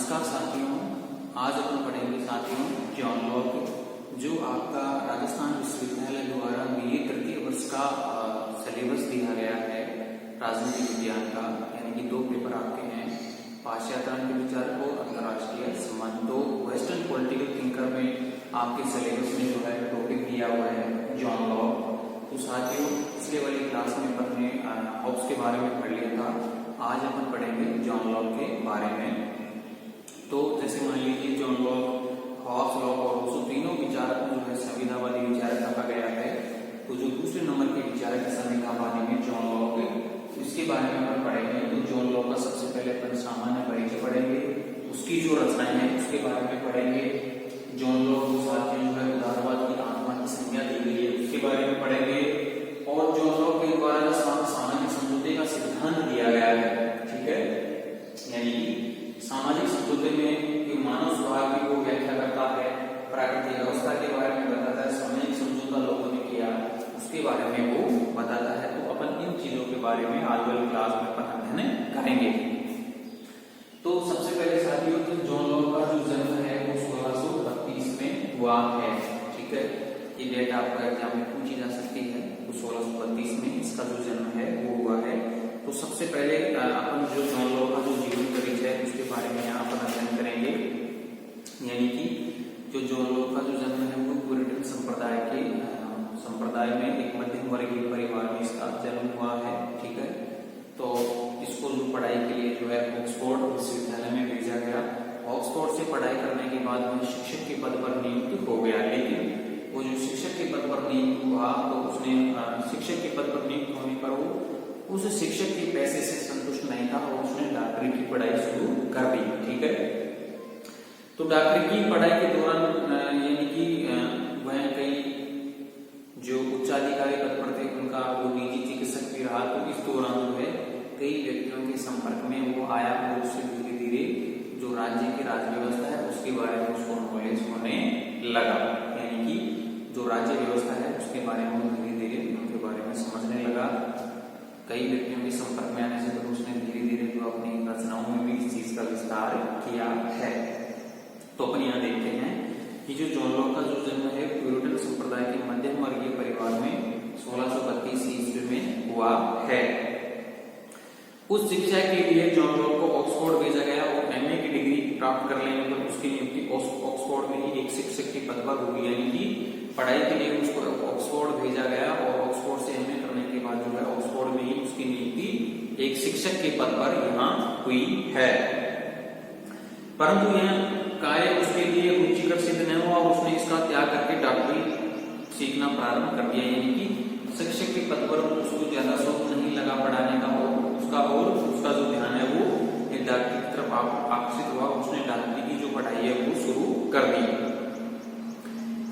नमस्कार साथियों, आज अपन पढ़ेंगे साथियों जॉन लॉक, जो आपका राजस्थान विश्वविद्यालय द्वारा बीए तृतीय वर्ष का सिलेबस दिया गया है राजनीतिक विज्ञान का, यानी कि 2 पेपर आपके हैं, पाश्चात्य विचार और अंतर्राष्ट्रीय संबंध। तो वेस्टर्न पॉलिटिकल थिंकर में आपके सिलेबस में जो है टॉपिक दिया हुआ है जॉन लॉक। तो साथियों पिछले वाली क्लास में अपन ने हॉब्स के बारे में पढ़ लिया था, आज अपन पढ़ेंगे जॉन लॉक के बारे में। तो जैसे मान लीजिए जॉन लॉक, हॉब्स, लॉक और रूसो तीनों विचारक जो है संविधानवादी विचारक कहा गया है। तो जो दूसरे नंबर के विचारक है संविधानवादी में जॉन लॉक, इसके बारे में अपन पढ़ेंगे। तो जॉन लॉक का सबसे पहले अपन सामान्य परिचय पढ़ेंगे, उसकी जो रचनाएं हैं उसके बारे में पढ़ेंगे। जॉन लॉक जो साथियों जो है उदारवाद की आत्मा की संज्ञा दी गई है उसके बारे में पढ़ेंगे। और जॉन लॉक के द्वारा सामाजिक समझौते का सिद्धांत दिया गया है, ठीक है, यानी सामाजिक समझौते में जो मानव स्वभाव की वो व्याख्या करता है, प्राकृतिक अवस्था के बारे में बताता है, सामाजिक समझौता लोगों ने किया उसके बारे में वो बताता है। तो अपन इन चीजों के बारे में आज वाली क्लास में अपन अध्ययन करेंगे। तो सबसे पहले साथियों तो जॉन लॉक का जो जन्म है वो 1632 में हुआ है, ठीक है, ये डेट आपका एग्जाम में पूछी जा सकती है। तो 1632 में इसका जो जन्म है वो हुआ है। तो सबसे पहले अपन जो जॉन लॉक का जो जीवन परिचय है उसके बारे में यहाँ अपन अध्ययन करेंगे, यानी कि जो जॉन लॉक का जो जन्म है वो प्यूरिटन संप्रदाय में एक मध्यम वर्गीय परिवार में इसका जन्म हुआ है, ठीक है। तो इसको जो पढ़ाई के लिए जो है ऑक्सफोर्ड विश्वविद्यालय में भेजा गया। ऑक्सफोर्ड से पढ़ाई करने के बाद वह शिक्षक के पद पर नियुक्त हो गया, लेकिन वो जो शिक्षक के पद पर नियुक्त हुआ तो उसने शिक्षक के पद पर नियुक्त होने पर वो उस शिक्षक के पैसे से संतुष्ट नहीं था और उसने डॉक्टरी की पढ़ाई शुरू कर दी, ठीक है। तो डॉक्टरी की पढ़ाई के दौरान यानी कि वह कई जो उच्चाधिकारी पद पर थे उनका वो निजी चिकित्सक भी रहा। तो इस दौरान जो है कई व्यक्तियों के संपर्क में वो आया और उससे धीरे धीरे जो राज्य की राज व्यवस्था है उसके बारे में उसको नॉलेज होने लगा, यानी कि जो राज्य व्यवस्था है उसके बारे में धीरे धीरे उनके बारे में समझने लगा। कई व्यक्तियों के संपर्क में आने से तो उसने धीरे धीरे जो अपनी रचनाओं में भी इस चीज का विस्तार किया है। तो अपन यहाँ देखते हैं कि जो जॉन लॉक का जो जन्म है प्यूरिटन संप्रदाय के मध्यम वर्गीय परिवार में 1632 ईस्वी में हुआ है। उस शिक्षा के लिए जॉन लॉक को ऑक्सफोर्ड भेजा गया और एमए की डिग्री प्राप्त कर लेने पर उसकी नियुक्ति ऑक्सफोर्ड में ही एक शिक्षक के पद पर हुई, यानी कि पढ़ाई के लिए उसको ऑक्सफोर्ड भेजा गया और ऑक्सफोर्ड से एमए करने के बाद जो है ऑक्सफोर्ड में ही उसकी नियुक्ति एक शिक्षक के पद पर यहाँ हुई है। परंतु यह कार्य उसके लिए रुचिकर सिद्ध नहीं हुआ और उसने इसका त्याग करके डॉक्टरी सीखना प्रारंभ कर दिया, यानी कि शिक्षक के पद पर उसको ज्यादा शौक नहीं लगा पढ़ाने का और उसका जो ध्यान है वो एक डॉक्टरी की तरफ आकर्षित हुआ। उसने डॉक्टरी की जो पढ़ाई है वो शुरू कर दी।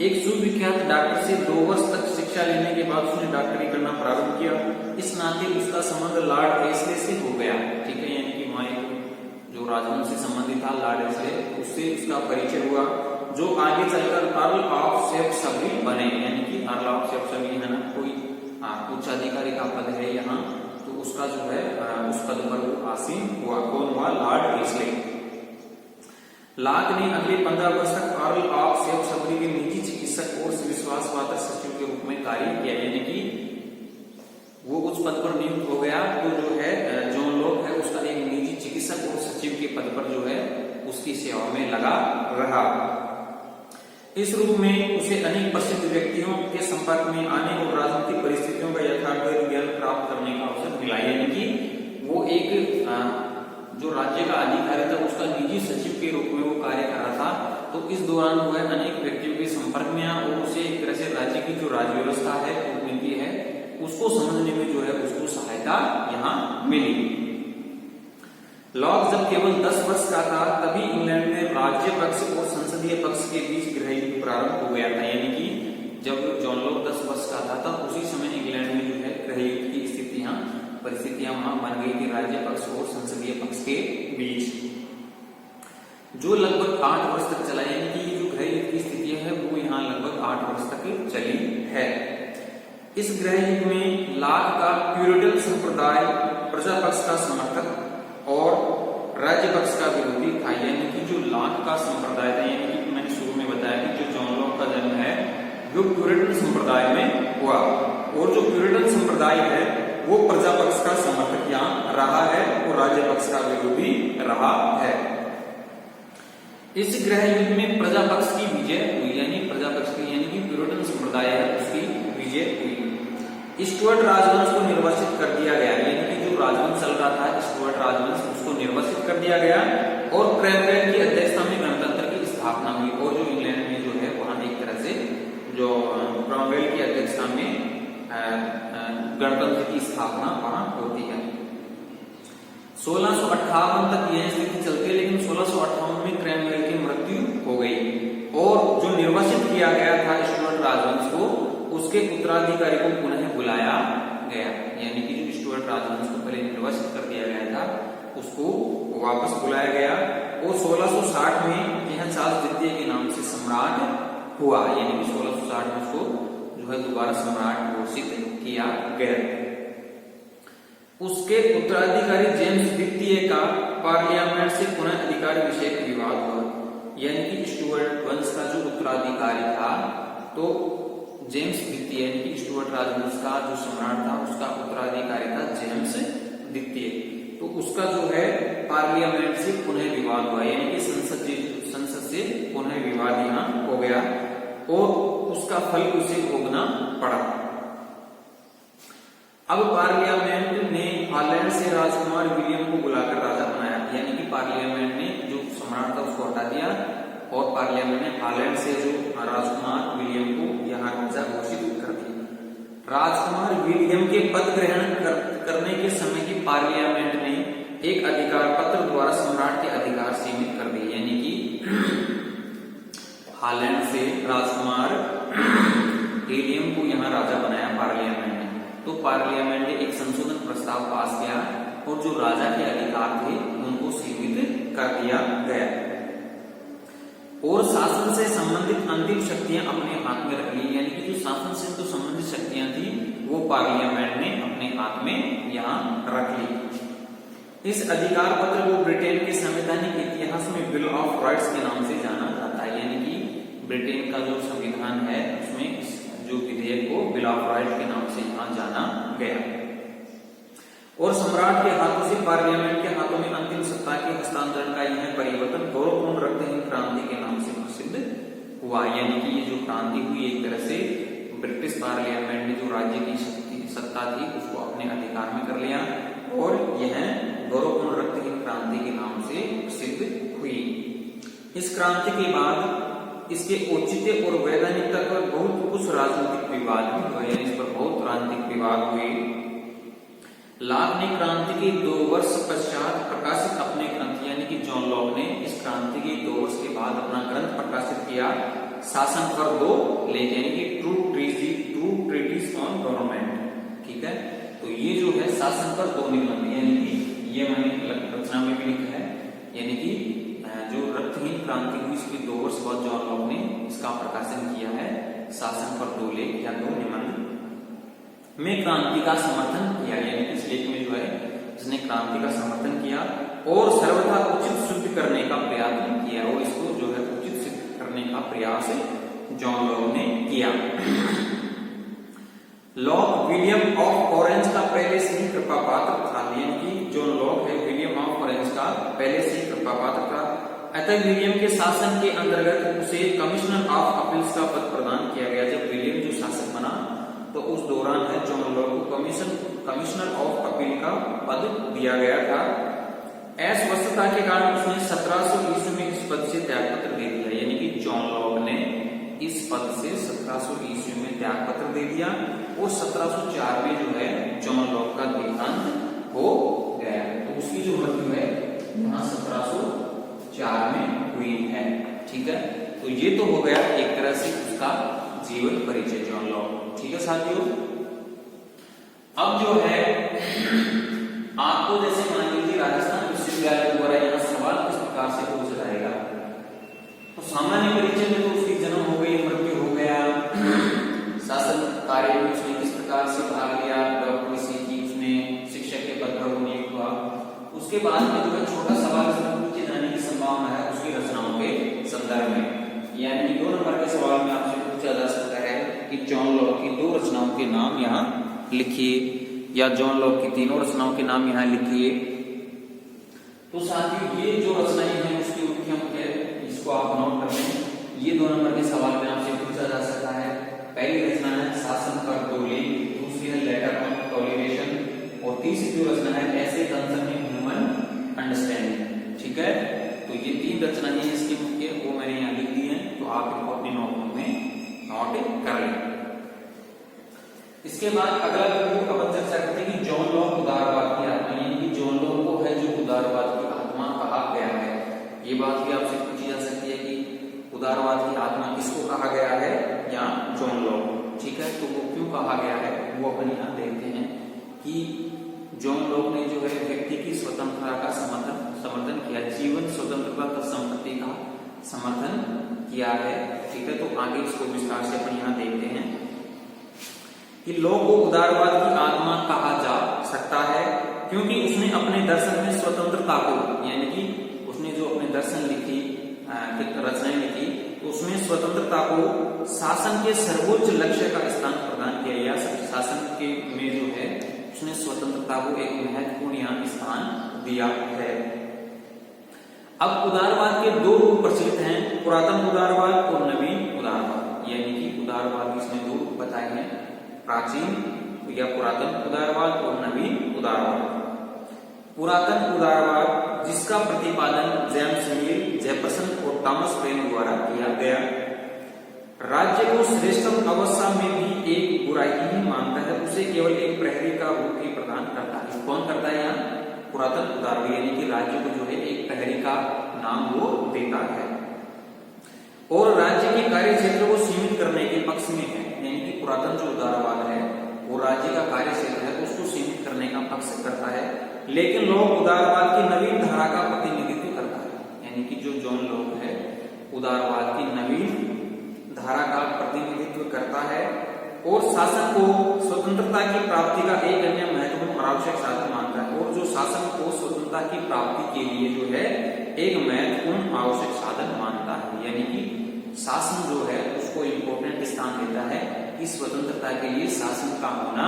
एक सुविख्यात डॉक्टर से 2 वर्ष तक शिक्षा लेने के बाद उसने डॉक्टरी करना प्रारंभ किया। इस नाते उसका संबंध लॉर्ड एस्ले से हो गया, ठीक है, यानी कि वहां जो राजवंश से संबंधित था लॉर्ड एस्ले, उससे उसका परिचय हुआ, जो आगे चलकर अर्ल ऑफ शेप्सबरी बने, यानी कि अर्ल ऑफ शेप्सबरी है ना, कोई उच्चाधिकारी का पद है यहाँ, तो उसका जो है उस पद पर वो आसीन हुआ। कौन हुआ? Lord Astley. लॉक ने अगले 15 वर्ष तक अर्ल ऑफ शेप्सबरी के निजी चिकित्सक और विश्वासपात्र सचिव के रूप में कार्य किया, यानी कि वो उस पद पर नियुक्त हो गया। तो जो है जॉन लॉक है उसका एक निजी चिकित्सक और सचिव के पद पर जो है उसकी सेवा में लगा रहा। इस रूप में उसे अनेक प्रसिद्ध व्यक्तियों के संपर्क में आने और राजनीतिक परिस्थितियों का यथार्थ ज्ञान प्राप्त करने का अवसर मिला, यानी कि वो एक जो राज्य का अधिकारी था उसका निजी सचिव के रूप में वो कार्य कर रहा था। तो इस दौरान वो है अनेक व्यक्तियों के संपर्क में आया और उसे एक तरह से राज्य की जो राज व्यवस्था है कूटनीति है उसको समझने में जो है उसको सहायता यहाँ मिली। लॉक जब केवल 10 वर्ष का था तभी इंग्लैंड में राज्य पक्ष और संसदीय पक्ष के बीच गृह युद्ध प्रारंभ हो गया था, यानी कि जब जॉन लॉक 10 वर्ष का था तब उसी समय इंग्लैंड में जो है गृह युद्ध की परिस्थितियां वहां बन गई थी राज्य पक्ष और संसदीय पक्ष के बीच, जो लगभग 8 वर्ष तक चला, यानी कि जो गृह युद्ध की स्थितियां है वो यहाँ लगभग 8 वर्ष तक चली है। इस गृह युद्ध में लॉक का प्यूरिटन संप्रदाय प्रजा पक्ष का समर्थक और राज्य पक्ष का विरोधी था, यानी कि लॉक का संप्रदाय था, यानी कि मैंने शुरू में बताया कि जो जॉन लॉक का जन्म है वो प्यूरिटन संप्रदाय में हुआ, और जो प्यूरिटन संप्रदाय है वो प्रजा पक्ष का समर्थक यहाँ रहा है और राज्य पक्ष का विरोधी रहा है। इस गृह युद्ध में प्रजा पक्ष की विजय हुई, यानी प्रजा पक्ष की यानी कि प्यूरिटन संप्रदाय है उसकी विजय हुई। स्टुअर्ट राजवंश को निर्वासित कर दिया गया, यानी कि जो राजवंश चल रहा था स्टुअर्ट राजवंश उसको निर्वासित कर दिया गया, और क्रैमवेल की अध्यक्षता में गणतंत्र की स्थापना हुई। और जो इंग्लैंड में जो है वहां एक तरह से जो क्रैमवेल की अध्यक्षता में गणतंत्र की स्थापना वहां होती है। 1658 तक यह स्थिति चलती है, लेकिन 1658 में क्रैमवेल की मृत्यु हो गई, और जो निर्वासित किया गया था स्टुअर्ट राजवंश को उसके उत्तराधिकारी को पुनः बुलाया गया, यानी कि जो स्टुअर्ट राजवंश को पहले निर्वासित कर दिया गया था उसको वापस बुलाया गया, और 1660 में यह चार्ल्स द्वितीय के नाम से सम्राट हुआ, यानी कि 1660 में उसको जो है दोबारा सम्राट घोषित किया गया। उसके उत्तराधिकारी जेम्स द्वितीय का पार्लियामेंट से पुनः अधिकार विषय विवाद हुआ, यानी कि स्टुअर्ट वंश का जो उत्तराधिकारी था तो जेम्स द्वितीय यानी कि स्टुअर्ट राजवंश का जो सम्राट था उसका उत्तराधिकारी था जेम्स द्वितीय, तो उसका जो है पार्लियामेंट से पुनः विवाद हुआ, यानी कि संसद से पुनः विवाद यहाँ हो गया, और उसका फल उसे भोगना पड़ा। अब पार्लियामेंट ने हॉलैंड से राजकुमार विलियम को बुलाकर राजा बनाया, यानी कि पार्लियामेंट ने जो सम्राट था उसको हटा दिया, और पार्लियामेंट ने हॉलैंड से जो राजकुमार विलियम को यहाँ राजा घोषित कर दिया। राजकुमार विलियम के पद ग्रहण करने के समय की पार्लियामेंट ने एक अधिकार पत्र द्वारा सम्राट के अधिकार सीमित कर दिए, यानी कि हॉलैंड से राजकुमार विलियम को यहाँ राजा बनाया पार्लियामेंट ने, तो पार्लियामेंट ने एक संशोधन प्रस्ताव पास किया और जो राजा के अधिकार थे उनको सीमित कर दिया गया, और शासन से संबंधित अंतिम शक्तियां अपने हाथ में रख ली, यानी कि जो शासन से तो संबंधित शक्तियां थी वो पार्लियामेंट ने अपने हाथ में यहाँ रख ली। इस अधिकार पत्र को ब्रिटेन के संवैधानिक इतिहास में बिल ऑफ राइट्स के नाम से जाना जाता है, यानी कि ब्रिटेन का जो संविधान है उसमें जो विधेयक को बिल ऑफ राइट्स के नाम से यहाँ जाना गया, और सम्राट के हाथों से पार्लियामेंट के हाथों में अंतिम सत्ता के हस्तांतरण का यह परिवर्तन गौरवपूर्ण रक्तहीन क्रांति के नाम से प्रसिद्ध हुआ, यानी कि ये जो क्रांति हुई एक तरह से ब्रिटिश पार्लियामेंट ने जो राज्य की सत्ता थी उसको अपने अधिकार में कर लिया, और यह गौरवपूर्ण रक्तहीन क्रांति के नाम से प्रसिद्ध हुई। इस क्रांति के बाद इसके औचित्य और वैधानिकता पर बहुत कुछ राजनीतिक विवाद भी हुए, यानी इस पर बहुत राजनीतिक विवाद हुए। लॉक ने क्रांति के 2 वर्ष पश्चात प्रकाशित अपने ग्रंथ, यानी कि जॉन लॉक ने इस क्रांति के 2 वर्ष के बाद अपना ग्रंथ प्रकाशित किया, शासन पर 2 लेख, यानी कि ट्रू ट्रीटिस ऑन गवर्नमेंट। ठीक है, तो ये जो है शासन पर 2 निबंध, यानी कि ये मैंने रचना में भी लिखा है, यानी कि जो रक्तहीन क्रांति हुई इसके 2 वर्ष बाद जॉन लॉक ने इसका प्रकाशन किया है, शासन पर 2 लेख या 2 निबंध में क्रांति का समर्थन किया, यानी कि इस लेख में जो है इसने क्रांति का समर्थन किया और सर्वथा उचित सिद्ध करने का प्रयास किया, और इसको जो है उचित सिद्ध करने का प्रयास जॉन लॉक ने किया। लॉक विलियम ऑफ ऑरेंज का पहले से ही कृपा पात्र था, यानी कि जॉन लॉक है विलियम ऑफ ऑरेंज का पहले से ही कृपा पात्र था, अतः विलियम के शासन के अंतर्गत उसे कमिश्नर ऑफ अपील्स का पद प्रदान किया गया। जब विलियम जो शासक बना तो उस दौरान है जॉन लॉक को कमिश्नर ऑफ अपील का पद दिया गया था। अस्वस्थता के कारण उसने 1700 ईस्वी में इस पद से त्यागपत्र दे दिया, यानी कि जॉन लॉक ने इस पद से 1700 ईस्वी में त्यागपत्र दे दिया, और 1704 में जो है जॉन लॉक का देहांत हो गया, तो उसकी जो मृत्यु है यहाँ 1704 में हुई है। ठीक है, तो ये तो हो गया एक तरह से उसका जीवन परिचय जॉन लॉक। ठीक है साथियों, अब जो है आपको जैसे मान लीजिए राजस्थान विश्वविद्यालय द्वारा यहाँ सवाल किस प्रकार से पूछा जाएगा, तो सामान्य परिचय में तो उसकी जन्म हो गई, मृत्यु हो गया, शासन कार्य में उसने किस प्रकार से भाग लिया, डॉक्टरी सीखी, उसने शिक्षक के पद पर नियुक्त हुआ, उसके बाद में जो है छोटा सवाल पूछे जाने की संभावना है उसकी रचना संदर्भ में। यानी कि 2 नंबर के सवाल में आपसे पूछा जा सकता है कि जॉन लॉक की 2 रचनाओं के नाम यहाँ लिखिए, या जॉन लॉक की 3 रचनाओं के नाम यहाँ लिखिए। तो साथियों ये जो रचनाएं हैं उसकी मुख्य मुख्य इसको आप नोट कर लें। ये 2 नंबर के सवाल में आपसे पूछा जा सकता है। पहली रचना है शासन पर 2 लेख, दूसरी है लेटर ऑन टॉलरेशन, और तीसरी जो रचना है ऐसे कंसर्निंग ह्यूमन अंडरस्टैंडिंग। ठीक है, तो ये 3 रचनाएं हैं इसकी मुख्य, वो मैंने यहाँ लिख दी है, तो आप इनको अपने नोटबुक में नोट कर लें। इसके बाद अगला बिंदु अपन चर्चा करते हैं कि जॉन लॉक उदारवाद की आत्मा, यानी कि जॉन लॉक को है जो उदारवाद की आत्मा कहा गया है। ये बात भी आपसे पूछी जा सकती है कि उदारवाद की आत्मा किसको कहा गया है, या जॉन लॉक। ठीक है, तो वो क्यों कहा गया है वो अपन यहाँ देखते हैं कि जॉन लॉक ने जो है व्यक्ति की स्वतंत्रता का समर्थन किया, जीवन स्वतंत्रता तथा संपत्ति का समर्थन किया है। ठीक है, तो आगे इसको विस्तार से अपन यहाँ देखते हैं कि लॉक को उदारवाद की आत्मा कहा जा सकता है क्योंकि उसने अपने दर्शन में स्वतंत्रता को, यानी कि उसने जो अपने दर्शन लिखी, रचनाएं लिखी, तो उसमें स्वतंत्रता को शासन के सर्वोच्च लक्ष्य का स्थान प्रदान किया, या शासन के में जो है उसने स्वतंत्रता को एक महत्वपूर्ण यहाँ स्थान दिया है। अब उदारवाद के 2 रूप प्रचलित हैं, पुरातन उदारवाद और नवीन उदारवाद। यानी कि उदारवाद इसने 2 रूप बताए हैं, प्राचीन या पुरातन उदारवाद और नवीन उदारवाद। पुरातन उदारवाद जिसका प्रतिपादन जेम्स मिल, जेफरसन और थॉमस पेन द्वारा किया गया, राज्य को श्रेष्ठतम अवस्था में भी एक बुराई ही मानता है, उसे केवल एक प्रहरी का रूप ही प्रदान करता है। कौन करता है यहाँ? पुरातन उदारवाद, यानी कि राज्य को जो है एक प्रहरी का नाम वो देता है और राज्य के कार्य क्षेत्र को सीमित करने के पक्ष में है। यानी कि पुरातन जो उदारवाद है वो राज्य का कार्य क्षेत्र है उसको सीमित करने का पक्ष करता है, लेकिन लॉक उदारवाद की नवीन धारा का प्रतिनिधित्व करता है। यानी कि जो जॉन लॉक है उदारवाद की नवीन धारा का प्रतिनिधित्व करता है और शासन को स्वतंत्रता की प्राप्ति का एक अन्य महत्वपूर्ण और आवश्यक साधन मानता है, और जो शासन को स्वतंत्रता की प्राप्ति के लिए जो है एक महत्वपूर्ण आवश्यक साधन मानता है। यानी कि शासन जो है उसको इम्पोर्टेंट स्थान देता है कि स्वतंत्रता के लिए शासन का होना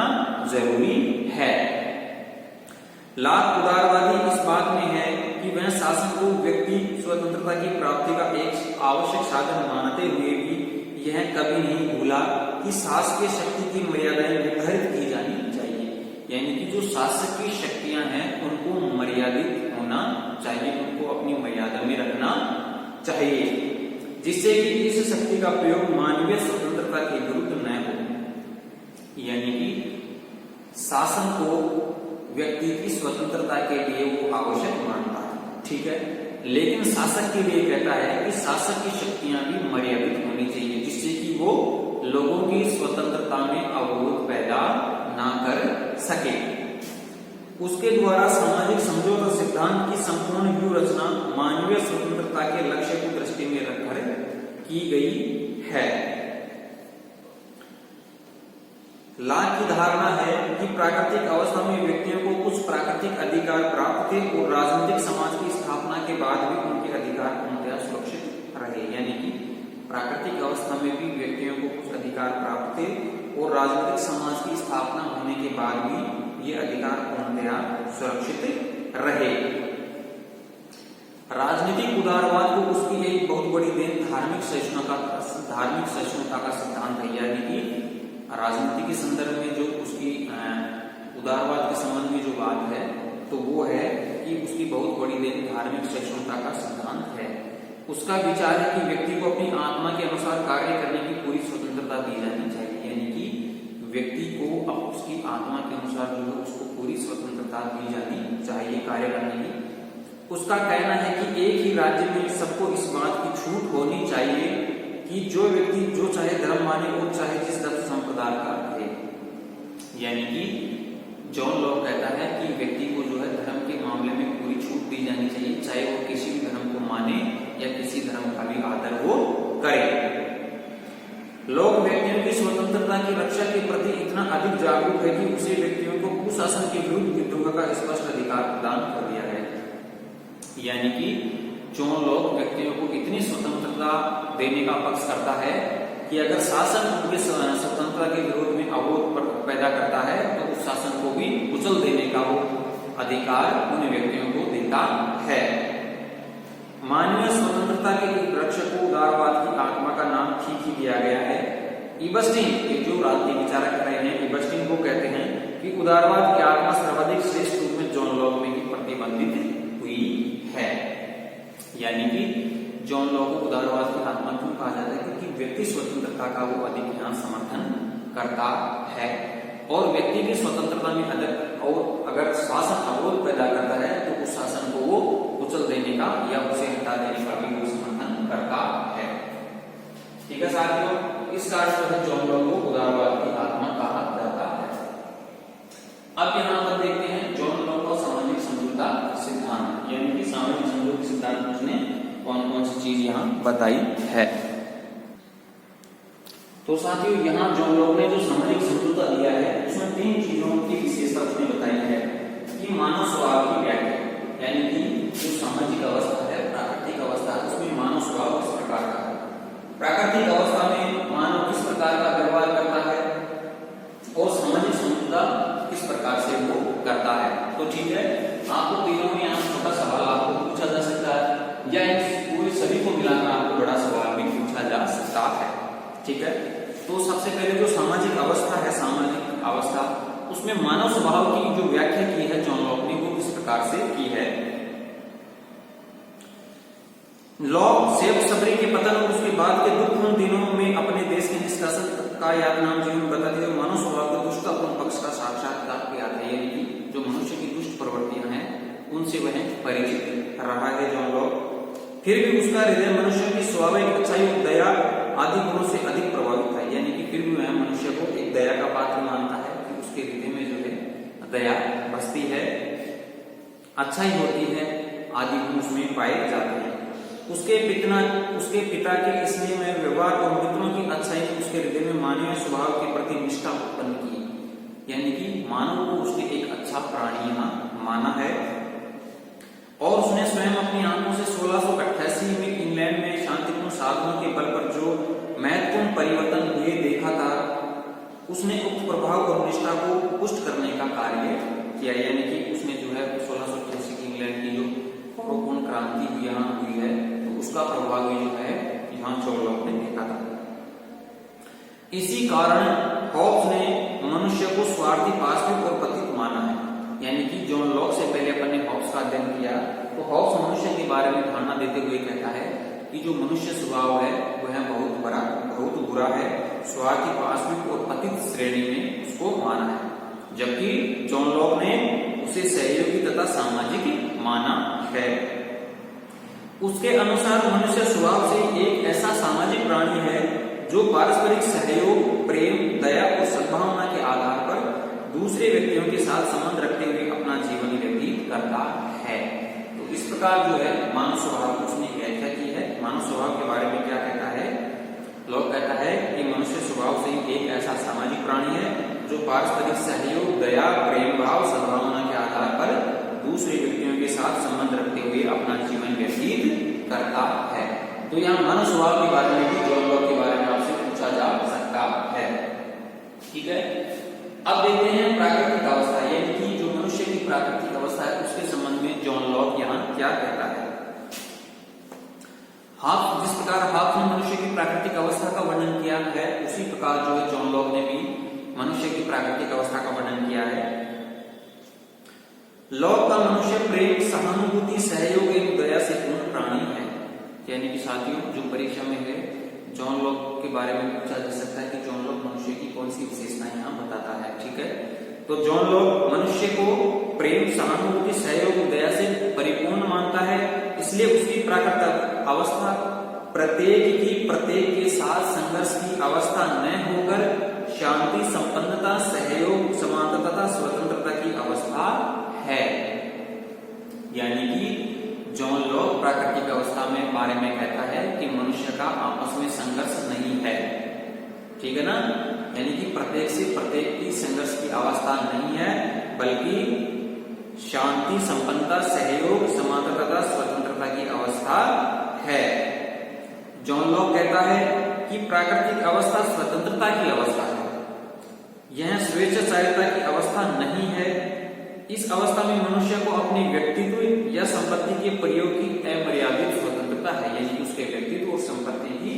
जरूरी है। लॉक उदारवादी इस बात में है कि वह शासन को व्यक्ति स्वतंत्रता की प्राप्ति का एक आवश्यक साधन मानते हुए भी यह कभी नहीं भूला कि शासकीय शक्ति की मर्यादाएं निर्धारित की जानी चाहिए। यानी कि जो शासक की शक्तियां हैं उनको मर्यादित होना चाहिए, उनको अपनी मर्यादा में रखना चाहिए, जिससे कि इस शक्ति का प्रयोग मानवीय स्वतंत्रता के विरुद्ध न हो। यानी कि शासन को व्यक्ति की स्वतंत्रता के लिए वो आवश्यक मानता है, ठीक है, लेकिन शासक के लिए कहता है कि शासक की शक्तियां भी मर्यादित होनी चाहिए, जिससे कि वो लोगों की स्वतंत्रता में अवरोध पैदा ना कर सके। उसके द्वारा सामाजिक समझौता सिद्धांत की संपूर्ण व्यू रचना मानवीय स्वतंत्रता के लक्ष्य को दृष्टि में रखकर की गई है। लॉक की धारणा है कि प्राकृतिक अवस्था में व्यक्तियों को कुछ प्राकृतिक अधिकार प्राप्त थे और राजनीतिक समाज की स्थापना के बाद भी उनके अधिकार पूर्णतः सुरक्षित रहे। यानी कि प्राकृतिक अवस्था में भी व्यक्तियों को कुछ अधिकार प्राप्त थे और राजनीतिक समाज की स्थापना होने के बाद भी ये अधिकार पूर्णतः सुरक्षित रहे। राजनीतिक उदारवाद को उसकी एक बहुत बड़ी देन धार्मिक सहिष्णुता का सिद्धांत है। यानी कि राजनीति के संदर्भ में जो उसकी उदारवाद के संबंध में जो बात है तो वो है कि उसकी बहुत बड़ी देन धार्मिक सहिष्णुता का सिद्धांत है। उसका विचार है कि व्यक्ति को अपनी आत्मा के अनुसार कार्य करने की पूरी स्वतंत्रता दी जानी चाहिए। यानी कि व्यक्ति को अब उसकी आत्मा के अनुसार जो है उसको पूरी स्वतंत्रता दी जानी चाहिए कार्य करने की। उसका कहना है कि एक ही राज्य में सबको इस बात की छूट होनी चाहिए कि जो व्यक्ति जो चाहे धर्म माने और चाहे जिस धर्म संप्रदाय का है। यानी कि जॉन लॉक कहता है कि व्यक्ति को जो है धर्म के मामले में पूरी छूट दी जानी चाहिए, चाहे वो किसी भी धर्म को माने या किसी धर्म का भी आदर वो करे। लोग व्यक्तियों की स्वतंत्रता की रक्षा के प्रति इतना अधिक जागरूक है कि उसे व्यक्तियों को कुशासन के विरुद्ध विद्रोह का स्पष्ट अधिकार प्रदान कर दिया है। यानी कि जॉन लॉक व्यक्तियों को इतनी स्वतंत्रता देने का पक्ष करता है कि अगर शासन उनके स्वतंत्रता के विरोध में अवरोध पैदा करता है तो उस शासन को भी कुचल देने का वो अधिकार उन व्यक्तियों को देता है। मानवीय स्वतंत्रता के रक्षक को उदारवाद की आत्मा का नाम ठीक ही दिया गया है। इबस्टीन, ये जो राजनीतिक विचारक रहे हैं, इबस्टीन को कहते हैं कि उदारवाद की आत्मा सर्वाधिक श्रेष्ठ रूप में जॉन लॉक में ही प्रतिबंधित हुई है। यानी कि जॉन लॉक को उदारवाद की आत्मा क्यों कहा जाता है? क्योंकि व्यक्ति स्वतंत्रता का वो अधिक यहाँ समर्थन करता है और व्यक्ति की स्वतंत्रता में अधिक और अगर शासन अवरोध पैदा करता है तो उस शासन को वो कुचल देने का या उसे हटा देने का भी वो समर्थन करता है। ठीक है साथियों, इस कारण से जॉन लॉक को उदारवाद की आत्मा कहा जाता है। अब यहाँ पर देखते हैं जॉन लॉक का सामाजिक समझौता सिद्धांत, यानी कि सामाजिक समझौता सिद्धांत में उसने कौन कौन सी चीज यहाँ बताई है। तो साथियों, यहाँ जॉन लॉक ने जो सामाजिक समझौता दिया है उसमें 3 चीजों की विशेषता उसने बताई है कि मानव स्वभाव की व्याख्या, यानी कि जो सामाजिक अवस्था है, प्राकृतिक अवस्था है, उसमें मानव स्वभाव किस प्रकार का है। प्राकृतिक अवस्था में मानव किस प्रकार का व्यवहार करता है और सामाजिक समझौता किस प्रकार से वो करता है। तो ठीक है, आपको तीनों में यहाँ छोटा सवाल आपको पूछा जा सकता है या पूरे सभी को मिलाकर आपको बड़ा सवाल भी पूछा जा सकता है। ठीक है, तो सबसे पहले जो सामाजिक अवस्था है, सामाजिक अवस्था, उसमें मानव स्वभाव की जो व्याख्या की है जॉन लॉक ने वो किस प्रकार से की है। लॉक सेब सबरी के पतन और उसके बाद के दुखपूर्ण दिनों में अपने देश के निष्कासन का यातनाम जीवन बताते हुए मानव स्वभाव के दुष्टपूर्ण पक्ष का साक्षात्कार किया है, यानी कि जो मनुष्य की दुष्ट प्रवृत्तियां हैं उनसे वह परिचित रहा है जॉन लॉक। फिर भी उसका हृदय मनुष्य की स्वाभाविक अच्छाई और दया आदि गुणों से अधिक प्रभावित है, यानी कि फिर भी वह मनुष्य को एक दया का पात्र मानता है कि उसके हृदय में जो है दया बसती है, अच्छाई होती है, आदि गुण उसमें पाए जाते हैं। उसके पिता के स्नेह में व्यवहार और मित्रों की अच्छाई ने उसके हृदय में मानवीय स्वभाव के प्रति निष्ठा उत्पन्न की, यानी कि मानव को उसने एक अच्छा प्राणी यहाँ माना है। और उसने स्वयं अपनी आंखों से 1688 में इंग्लैंड में शांतिपूर्ण साधनों के बल पर जो महत्वपूर्ण परिवर्तन हुए देखा था, उसने उक्त प्रभाव और निष्ठा को पुष्ट करने का कार्य किया, यानी कि उसने जो है 1688 की इंग्लैंड की जो पूर्ण क्रांति यहाँ हुई है तो उसका प्रभाव जो है यहाँ जॉन लॉक ने देखा था। इसी कारण हॉब्स ने मनुष्य को स्वार्थी, पाशविक और पतित माना है, यानी कि जॉन लॉक से पहले अपन ने हॉब्स का अध्ययन किया तो हॉब्स मनुष्य के बारे में धारणा देते हुए कहता है कि जो मनुष्य स्वभाव है वह बहुत बुरा है, स्वार्थी, पाशविक और पतित श्रेणी में उसको माना है, जबकि जॉन लॉक ने उसे सहयोगी तथा सामाजिक माना है। उसके अनुसार मनुष्य स्वभाव से एक ऐसा सामाजिक प्राणी है जो पारस्परिक सहयोग, प्रेम, दया और सद्भावना के आधार पर दूसरे व्यक्तियों के साथ संबंध रखते हुए अपना जीवन व्यतीत करता है। तो इस प्रकार जो है मानव स्वभाव की उसने व्याख्या की है। मानव स्वभाव के बारे में क्या कहता है? लॉक कहता है कि मनुष्य स्वभाव से एक ऐसा सामाजिक प्राणी है जो पारस्परिक सहयोग, दया, प्रेम भाव, सद्भावना के आधार पर दूसरे व्यक्तियों के साथ संबंध रखते हुए अपना जीवन व्यतीत करता है। तो यहाँ मानव स्वभाव के बारे में भी जॉन लॉक के बारे में आपसे पूछा जा सकता है। ठीक है, अब देखते हैं प्राकृतिक अवस्था, यानी कि जो मनुष्य की प्राकृतिक अवस्था है उसके संबंध में जॉन लॉक यहाँ क्या कहता है। जिस प्रकार हॉब्स ने मनुष्य की प्राकृतिक अवस्था का वर्णन किया है उसी प्रकार जो है जॉन लॉक ने भी मनुष्य की प्राकृतिक अवस्था का वर्णन किया है। लॉक का मनुष्य प्रेम, सहानुभूति, सहयोग एवं दया से पूर्ण प्राणी है, यानी कि साथियों जो परीक्षा में है जॉन लॉक के बारे में पूछा जा सकता है कि जॉन लॉक मनुष्य की कौन सी विशेषताएं यहाँ बताता है। ठीक है, तो जॉन लॉक मनुष्य को प्रेम, सहानुभूति, सहयोग, दया से परिपूर्ण मानता है, इसलिए उसकी प्राकृतिक अवस्था प्रत्येक के साथ संघर्ष की अवस्था न होकर शांति, संपन्नता, सहयोग, समानता तथा स्वतंत्रता की अवस्था है। यानी कि जॉन लॉक प्राकृतिक अवस्था में बारे में कहता है कि मनुष्य का आपस में संघर्ष नहीं है। ठीक है ना, यानी कि प्रत्येक से प्रत्येक की संघर्ष की अवस्था नहीं है, बल्कि शांति, संपन्नता, सहयोग, समानता तथा स्वतंत्रता स्वतंत्रता की अवस्था है। जॉन लॉक कहता है कि प्राकृतिक अवस्था स्वतंत्रता की अवस्था है, यह स्वेच्छाचारिता की अवस्था नहीं है। इस अवस्था में मनुष्य को अपने व्यक्तित्व या संपत्ति के प्रयोग की अमर्यादित स्वतंत्रता है, यानी उसके व्यक्तित्व और संपत्ति की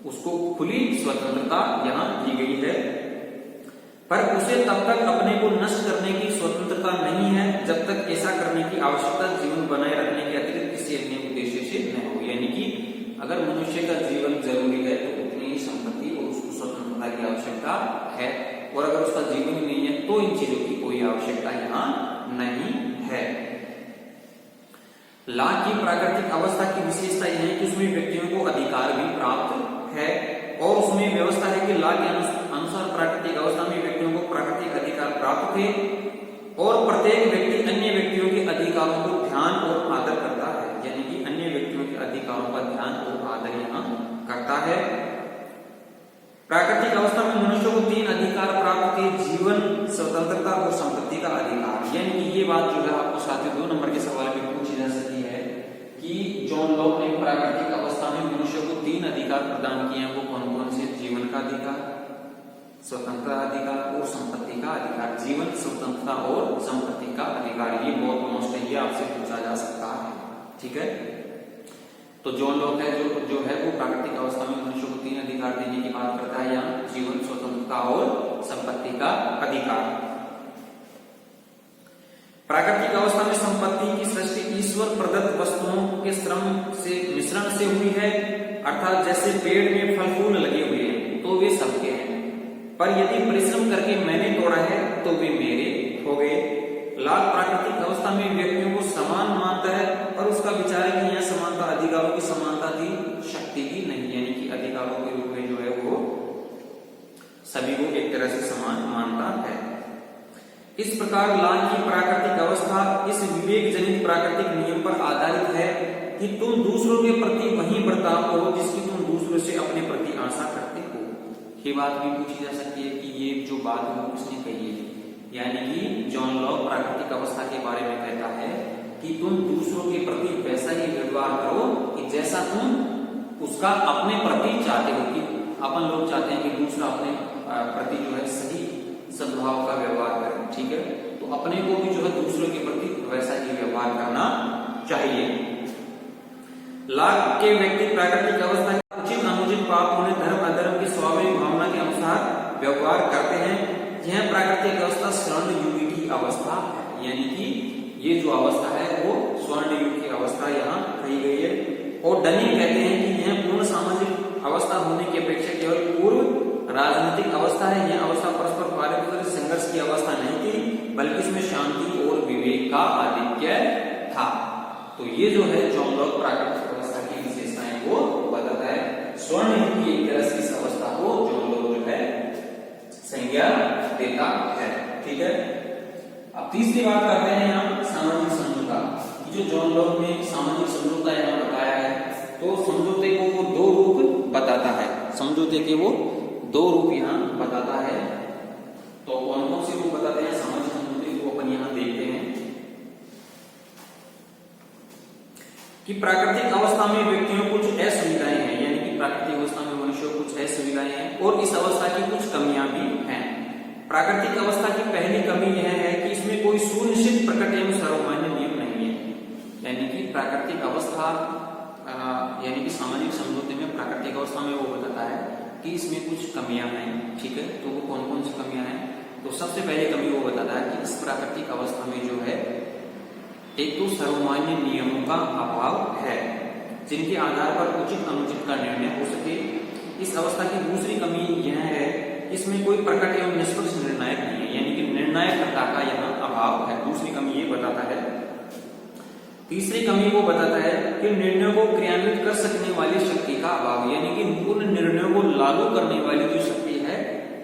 उसको खुली स्वतंत्रता यहाँ दी गई है, पर उसे तब तक अपने को नष्ट करने की स्वतंत्रता नहीं है जब तक ऐसा करने की आवश्यकता जीवन बनाए रखने के अतिरिक्त किसी अन्य उद्देश्य से न हो। यानी कि अगर मनुष्य का जीवन जरूरी है तो उतनी ही संपत्ति और उसको स्वतंत्रता की आवश्यकता है, और अगर उसका जीवन ही नहीं है तो इन चीजों की कोई आवश्यकता यहाँ नहीं है। लॉ की प्राकृतिक अवस्था की विशेषता यह है कि उसमें व्यक्तियों को अधिकार भी प्राप्त है, और उसमें व्यवस्था है कि लॉ के अनुसार प्राकृतिक अवस्था में व्यक्तियों को प्राकृतिक अधिकार प्राप्त थे, और प्रत्येक व्यक्ति अन्य व्यक्तियों के अधिकारों को ध्यान और आदर करता है, यानी कि अन्य व्यक्तियों के अधिकारों का ध्यान और आदर यहाँ करता है। प्राकृतिक अवस्था में मनुष्य को 3 अधिकार प्राप्त थे, जीवन, स्वतंत्रता और संपत्ति का अधिकार। यानी कि ये बात जो है आपको साथियों 2 नंबर के सवाल में पूछी जा सकती है कि जॉन लॉक ने प्राकृतिक अवस्था में मनुष्य को 3 अधिकार प्रदान किए हैं, वो कौन कौन से? जीवन का अधिकार, स्वतंत्रता अधिकार और संपत्ति का अधिकार। जीवन, स्वतंत्रता और संपत्ति का अधिकार, ये बहुत मोस्ट है, ये आपसे पूछा जा सकता है। ठीक है, तो जॉन लॉक है जो है वो प्राकृतिक अवस्था में मनुष्य को 3 अधिकार देने की बात करता है, यहाँ जीवन, स्वतंत्रता और संपत्ति का अधिकार। प्राकृतिक अवस्था में संपत्ति की सृष्टि ईश्वर प्रदत्त वस्तुओं के श्रम से मिश्रण से हुई है, अर्थात जैसे पेड़ में फल फूल लगे हुए हैं तो वे सबके हैं, पर यदि परिश्रम करके मैंने तोड़ा है तो वे मेरे हो गए। लाभ प्राकृतिक अवस्था में व्यक्तियों को समान मानता है, और उसका विचार है कि यह समानता अधिकारों की समानता थी, शक्ति की नहीं, यानी कि अधिकारों के रूप में जो है वो सभी को एक तरह से समान मानता है। इस प्रकार लाभ की प्राकृतिक अवस्था इस विवेक जनित प्राकृतिक नियम पर आधारित है कि तुम दूसरों के प्रति वही बर्ताव करो जिसकी तुम दूसरों से अपने प्रति आशा करते हो। ये बात भी पूछी जा सकती है कि ये जो बात है वो किसने कही है, यानी कि जॉन लॉक प्राकृतिक अवस्था के बारे में कहता है कि तुम दूसरों के प्रति वैसा ही व्यवहार करो कि जैसा तुम उसका अपने प्रति चाहते हो, कि अपन लोग चाहते हैं कि दूसरा अपने प्रति जो है सही सद्भाव का व्यवहार करे। ठीक है, तो अपने को भी जो है दूसरों के प्रति वैसा ही व्यवहार करना चाहिए। लाभ के व्यक्ति प्राकृतिक अवस्था के उचित अनुचित पाप होने धर्म अधर्म की स्वाभाविक भावना के अनुसार व्यवहार करते हैं। यह प्राकृतिक अवस्था स्वर्ण युग की अवस्था है, यानी कि ये जो अवस्था है वो स्वर्ण युग की अवस्था यहाँ कही गई है। और डनी कहते हैं कि यह पूर्ण सामाजिक अवस्था होने की अपेक्षा केवल पूर्व राजनीतिक अवस्था है। यह अवस्था परस्पर पारस्परिक संघर्ष की अवस्था नहीं थी, बल्कि इसमें शांति और विवेक का आधिक्य था। तो ये जो है जॉन लॉक प्राकृतिक अवस्था की विशेषताएं वो बताता है। स्वर्ण युग की एक तरह से इस अवस्था को जॉन लॉक जो है संज्ञा देता है। ठीक है, अब तीसरी बात करते हैं हम सामाजिक समझौता। जो जॉन लॉक ने सामाजिक समझौता यहाँ बताया है, तो समझौते को वो 2 रूप बताता है। समझौते के वो 2 रूप यहाँ बताता है। तो कौन कौन से रूप बताते हैं सामाजिक समझौते को अपन यहाँ देखते हैं कि प्राकृतिक अवस्था में व्यक्तियों को कुछ असुविधाएं हैं, यानी कि प्राकृतिक अवस्था में मनुष्य को कुछ असुविधाएं हैं, और इस अवस्था की कुछ कमियां भी हैं। प्राकृतिक अवस्था की पहली कमी यह है कि इसमें कोई सुनिश्चित प्रकट एवं सर्वमान्य नियम नहीं है, यानी कि प्राकृतिक अवस्था यानी कि सामाजिक समझौते में प्राकृतिक अवस्था में वो बताता है कि इसमें कुछ कमियां हैं। ठीक है, तो वो कौन कौन सी कमियां हैं? तो सबसे पहले कमी वो बताता है कि इस प्राकृतिक अवस्था में जो है एक तो सर्वमान्य नियमों का अभाव है, जिनके आधार पर उचित अनुचित का निर्णय हो सके। इस अवस्था की दूसरी कमी यह है, इसमें कोई प्रकट एवं निष्पक्ष निर्णायक नहीं है, यानी कि निर्णायकता का यहाँ अभाव है। दूसरी कमी ये बताता है। तीसरी कमी वो बताता है कि निर्णयों को क्रियान्वित कर सकने वाली शक्ति का अभाव, यानी कि उन निर्णयों को लागू करने वाली जो शक्ति है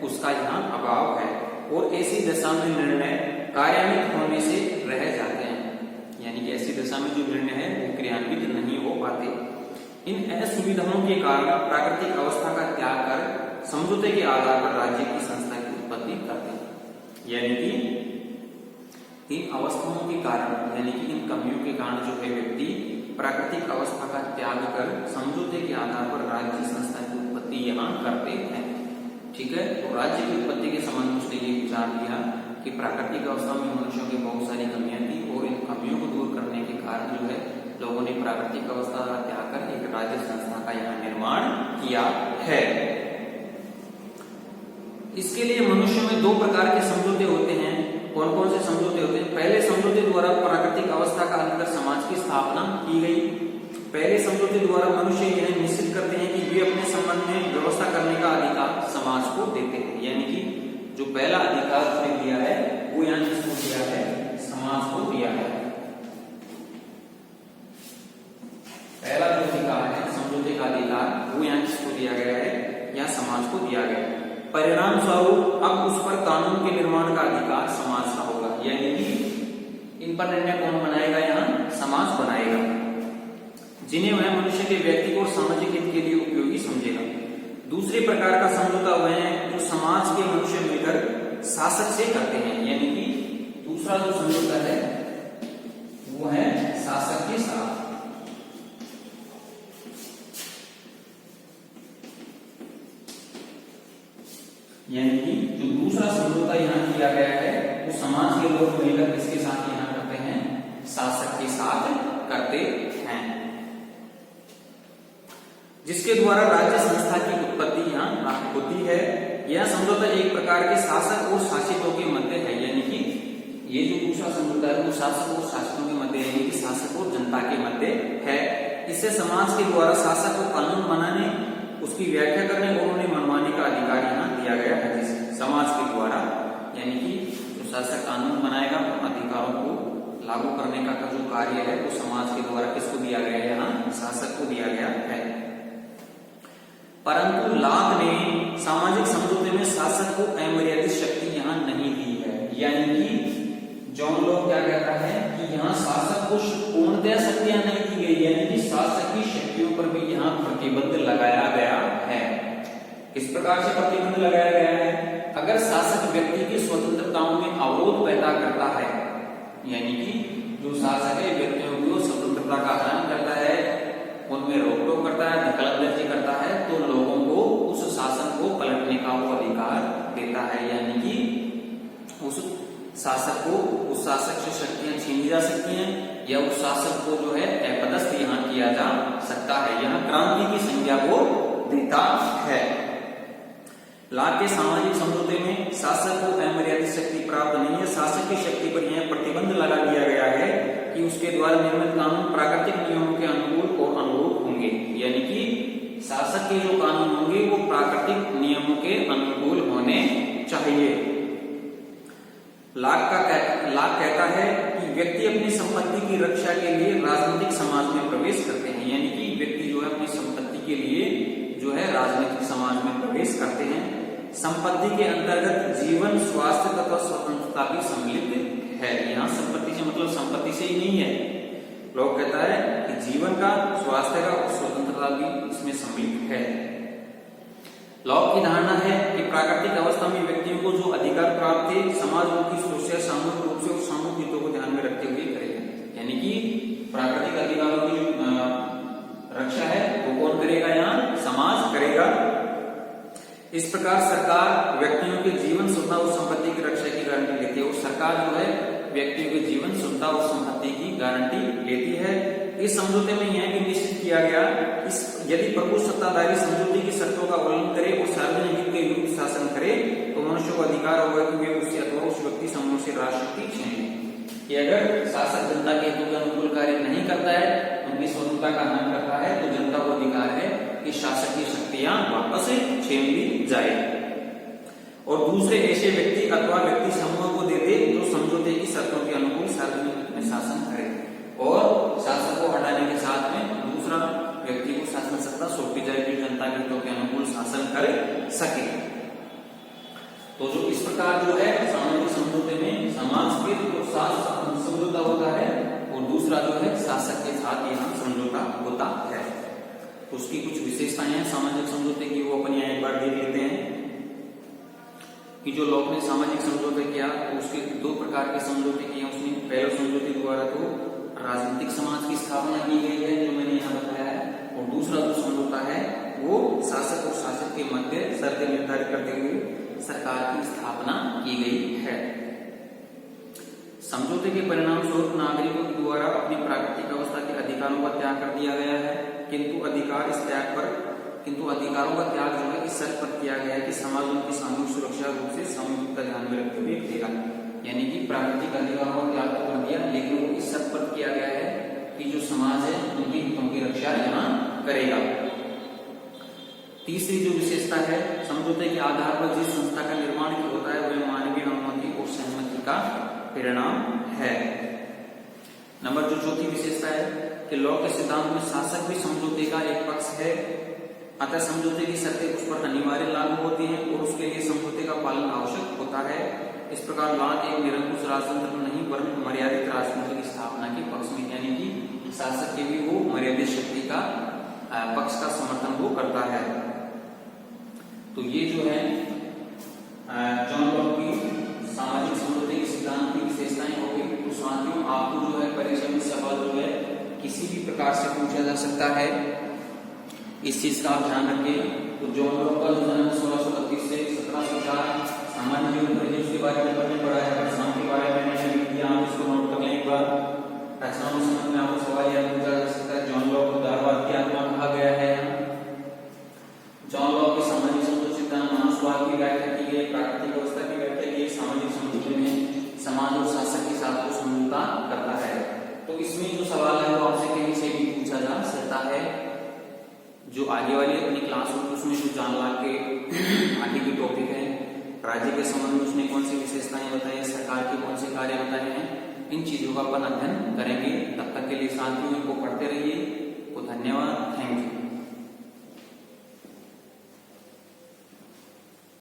उसका यहाँ अभाव है, और ऐसी दशा में निर्णय कार्यान्वित होने से रह जाते हैं, यानी कि ऐसी दशा में जो निर्णय है वो क्रियान्वित नहीं हो पाते। इन असुविधाओं के कारण प्राकृतिक अवस्था का त्याग कर समझौते के आधार पर राज्य की संस्था की उत्पत्ति करते हैं, यानी कि इन अवस्थाओं के कारण, यानी कि इन कमियों के कारण जो है व्यक्ति प्राकृतिक अवस्था का त्याग कर समझौते के आधार पर राज्य संस्था की उत्पत्ति यहाँ करते हैं। ठीक है, तो राज्य की उत्पत्ति के संबंध में उसने ये विचार किया कि प्राकृतिक अवस्था में मनुष्यों की बहुत सारी कमियां थी और इन कमियों को दूर करने के कारण जो है लोगों ने प्राकृतिक अवस्था का त्याग कर एक राज्य संस्था का यहाँ निर्माण किया है। इसके लिए मनुष्य में दो प्रकार के समझौते होते हैं। कौन कौन से समझौते होते हैं? पहले समझौते द्वारा प्राकृतिक अवस्था का अंतर समाज की स्थापना की गई। पहले समझौते द्वारा मनुष्य यह निश्चित करते हैं कि वे अपने संबंध में व्यवस्था करने का अधिकार समाज को देते हैं। यानी कि जो पहला अधिकार उसने दिया है वो यहाँ किसको दिया है? समाज को दिया है। पहला जो अधिकार है समझौते का अधिकार वो यहाँ किसको दिया गया है? या समाज को दिया गया है। परिणाम स्वरूप अब उस पर कानून के निर्माण का अधिकार समाज का होगा। यानी कि इन पर निर्णय कौन बनाएगा? यहाँ समाज बनाएगा, जिन्हें वह मनुष्य के व्यक्तिगत और सामाजिक हित के लिए उपयोगी समझेगा। दूसरे प्रकार का समझौता वह है जो समाज के मनुष्य मिलकर शासक से करते हैं। यानी कि दूसरा जो समझौता है वो है शासक के साथ। यानी कि जो दूसरा समझौता यहाँ किया गया है वो समाज के लोग मिलकर किसके साथ यहाँ करते हैं? शासक के साथ करते हैं, जिसके द्वारा राज्य संस्था की उत्पत्ति यहाँ होती है। यह समझौता एक प्रकार के शासक और शासितों के मध्य है। यानी कि ये जो दूसरा समझौता है वो शासक और शासितों के मध्य, यानी कि शासक और जनता के मध्य है। इससे समाज के द्वारा शासक को कानून बनाने, उसकी व्याख्या करने और उन्हें मनवाने का अधिकार यहाँ दिया गया है। जिस समाज के द्वारा, यानी कि जो शासक कानून बनाएगा अधिकारों को लागू करने का जो कार्य है वो समाज के द्वारा किसको दिया गया है? यहाँ शासक को दिया गया है। परंतु लाभ ने सामाजिक समझौते में शासक को अमर्यादित शक्ति यहाँ नहीं दी है। यानी कि जॉन लॉक क्या कहता है कि यहाँ शासक को पूर्णतः शक्तियां नहीं दी गई, यानी कि शासक की शक्तियों पर भी यहाँ प्रतिबंध लगाया गया है। किस प्रकार से प्रतिबंध लगाया गया है? अगर शासक व्यक्ति की स्वतंत्रताओं में अवरोध पैदा करता है, यानी कि जो शासक है व्यक्तियों की स्वतंत्रता का हनन करता है, उनमें रोक टोक करता है, दखलंदाजी करता है, तो लोगों को उस शासन को पलटने का वो अधिकार देता है। यानी कि उस शासक को, उस शासक से शक्तियां छीनी जा सकती हैं या उस शासक को जो है अपदस्थ यहाँ किया जा सकता है। यहाँ क्रांति की संज्ञा को देता है। लाभ के सामाजिक समझौते में शासक को अमर्यादित शक्ति प्राप्त नहीं है। शासक की शक्ति पर यह प्रतिबंध लगा दिया गया है कि उसके द्वारा निर्मित कानून प्राकृतिक नियमों के अनुकूल और अनुरूप होंगे। यानी कि शासक के जो कानून होंगे वो प्राकृतिक नियमों के अनुकूल होने चाहिए। लाभ कहता है कि व्यक्ति अपनी संपत्ति की रक्षा के लिए राजनीतिक समाज में प्रवेश करते हैं। यानी कि व्यक्ति जो है अपनी संपत्ति के लिए जो है राजनीतिक समाज में प्रवेश करते हैं। संपत्ति के अंतर्गत जीवन, स्वास्थ्य तथा स्वतंत्रता भी सम्मिलित है। यहाँ संपत्ति से मतलब संपत्ति से ही नहीं है, लोग कहता है कि जीवन का, स्वास्थ्य का और स्वतंत्रता भी इसमें सम्मिलित है। लॉक की धारणा है कि प्राकृतिक अवस्था में व्यक्तियों को जो अधिकार प्राप्त थे समाजमुखी सोच से सामूहिक रूप से और सामूहिक हितों को ध्यान में रखते हुए करेगा। यानी कि प्राकृतिक अधिकारों की जो रक्षा है वो कौन करेगा? यहाँ समाज करेगा। इस प्रकार सरकार व्यक्तियों के जीवन, सुरक्षा और संपत्ति की रक्षा की गारंटी लेती है। और सरकार जो है व्यक्तियों के जीवन, सुरक्षा और संपत्ति की गारंटी लेती है। इस समझौते में यह भी निश्चित किया गया यदि प्रभु सत्ताधारी समझौते की शर्तों का उल्लंघन करे और सार्वजनिक हित के विरुद्ध शासन करे तो मनुष्य को अधिकार होगा कि वे उससे अथवा उस व्यक्ति समूह से राजशक्ति छीन ले। कि अगर शासक जनता के हितों के अनुकूल कार्य नहीं करता है, उनकी स्वतंत्रता का हनन करता है, तो जनता को अधिकार है कि शासक की शक्तियां वापस छीन ली जाए और दूसरे ऐसे व्यक्ति अथवा व्यक्ति समूह को दे दे जो समझौते की शर्तों के अनुकूल सार्वजनिक हित में शासन करे और शासक को हटाने के साथ में दूसरा व्यक्ति को शासन सत्ता सौंपी जाए जो जनता के हितों के अनुकूल शासन कर सके। तो जो इस प्रकार जो है सामाजिक समझौते में समाज के जो समझौता होता है और दूसरा जो है शासक के साथ यहाँ समझौता होता है। उसकी कुछ विशेषताएं हैं सामाजिक समझौते की, वो अपन यहाँ एक बार देख लेते हैं कि जो लॉक ने सामाजिक समझौते किया तो उसके दो प्रकार के समझौते किए उसने। पहले समझौते द्वारा तो राजनीतिक समाज की स्थापना की गई है जो मैंने यहाँ बताया है, और दूसरा जो समझौता है वो शासक और शासक के मध्य शर्तें निर्धारित करते हुए सरकार की स्थापना की गई है। समझौते के परिणाम स्वरूप नागरिकों द्वारा अपनी प्राकृतिक अवस्था के अधिकारों का त्याग कर दिया गया है, किंतु अधिकारों का त्याग जो है इस शर्त पर किया गया है कि समाज उनकी सामूहिक सुरक्षा रूप से सामूहिक का ध्यान में रखते हुए किएगा। यानी कि प्राकृतिक अधिकारों का त्याग तो कर दिया, लेकिन वो इस शर्त पर किया गया है कि जो समाज है उनकी हितों की रक्षा यहाँ करेगा। तीसरी जो विशेषता है, समझौते के आधार पर जिस संस्था का निर्माण होता है वह मानवीय अनुमति और सहमति का परिणाम है। नंबर जो चौथी विशेषता है कि लॉ के सिद्धांत में शासक भी समझौते का एक पक्ष है, अतः समझौते की शर्तें उस पर अनिवार्य लागू होती हैं और उसके लिए समझौते का पालन आवश्यक होता है। इस प्रकार लॉ एक निरंकुश राजतंत्र नहीं वरन मर्यादित राजतंत्र की स्थापना के पक्ष में, यानी कि शासक के भी वो मर्यादित शक्ति का पक्ष का समर्थन वो करता है। तो ये जो है जॉन लॉक की सामाजिक समझौते के सिद्धांत की विशेषताएं होगी। तो साथियों आपको जो है परीक्षा में सवाल जो है किसी भी प्रकार से पूछा जा सकता है, इस चीज का आप ध्यान रखें। तो जॉन लॉक का जो जन्म 1632 से 1704, सामान्य जीवन परिदृश्य के बारे में पढ़ने पड़ा है, शाम के बारे में मैंने लिख दिया, आप इसको नोट कर लें एक बार। रचना में समझ में आपको सवाल याद पूछा जा सकता है, जॉन लॉक को उदारवाद की आत्मा कहा गया है। जॉन लॉक के सामाजिक समझौते सिद्धांत मानववाद की व्याख्या की गई, प्राकृतिक अवस्था की व्याख्या की, सामाजिक समझौते में समाज और शासक के साथ को समझौता करता है। तो इसमें जो सवाल है वो आपसे कहीं से भी पूछा जा सकता है। जो आगे वाली अपनी क्लास होगी उसमें जो जॉन लॉक के आगे के टॉपिक है, राज्य के संबंध में उसने कौन सी विशेषताएं बताई, सरकार के कौन से कार्य बताए हैं, इन चीजों का अपन अध्ययन करेंगे। तब तक के लिए साथियों